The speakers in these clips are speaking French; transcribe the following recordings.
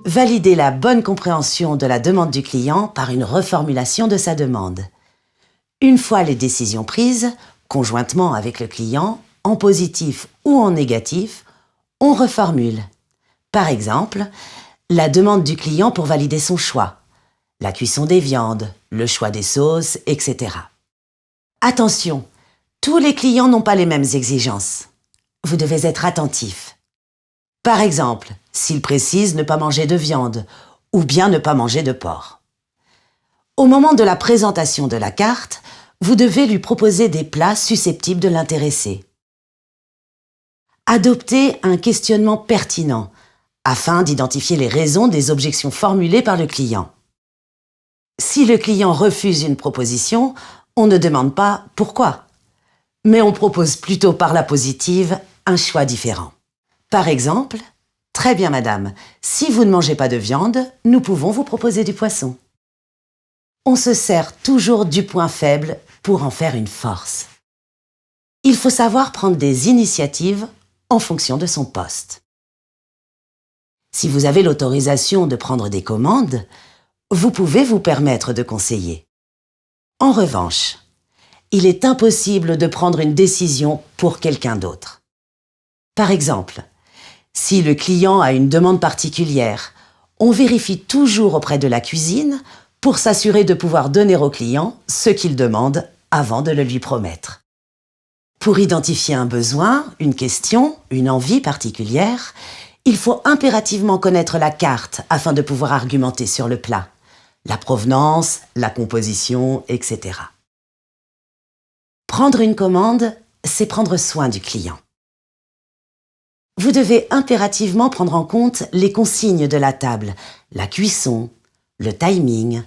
Validez la bonne compréhension de la demande du client par une reformulation de sa demande. Une fois les décisions prises, conjointement avec le client, en positif ou en négatif, on reformule. Par exemple, la demande du client pour valider son choix, la cuisson des viandes, le choix des sauces, etc. Attention, tous les clients n'ont pas les mêmes exigences. Vous devez être attentif. Par exemple, s'il précise ne pas manger de viande ou bien ne pas manger de porc. Au moment de la présentation de la carte, vous devez lui proposer des plats susceptibles de l'intéresser. Adoptez un questionnement pertinent afin d'identifier les raisons des objections formulées par le client. Si le client refuse une proposition, on ne demande pas pourquoi, mais on propose plutôt par la positive un choix différent. Par exemple, « Très bien madame, si vous ne mangez pas de viande, nous pouvons vous proposer du poisson. » On se sert toujours du point faible pour en faire une force. Il faut savoir prendre des initiatives en fonction de son poste. Si vous avez l'autorisation de prendre des commandes, vous pouvez vous permettre de conseiller. En revanche, il est impossible de prendre une décision pour quelqu'un d'autre. Par exemple, si le client a une demande particulière, on vérifie toujours auprès de la cuisine pour s'assurer de pouvoir donner au client ce qu'il demande avant de le lui promettre. Pour identifier un besoin, une question, une envie particulière, il faut impérativement connaître la carte afin de pouvoir argumenter sur le plat, la provenance, la composition, etc. Prendre une commande, c'est prendre soin du client. Vous devez impérativement prendre en compte les consignes de la table, la cuisson, le timing,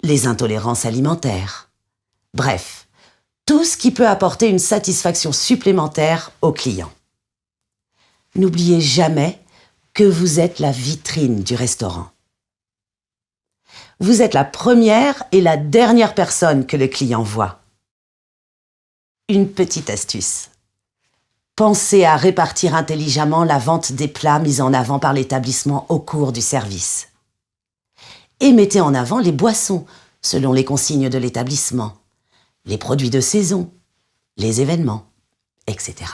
les intolérances alimentaires. Bref, tout ce qui peut apporter une satisfaction supplémentaire au client. N'oubliez jamais que vous êtes la vitrine du restaurant. Vous êtes la première et la dernière personne que le client voit. Une petite astuce. Pensez à répartir intelligemment la vente des plats mis en avant par l'établissement au cours du service. Et mettez en avant les boissons, selon les consignes de l'établissement, les produits de saison, les événements, etc.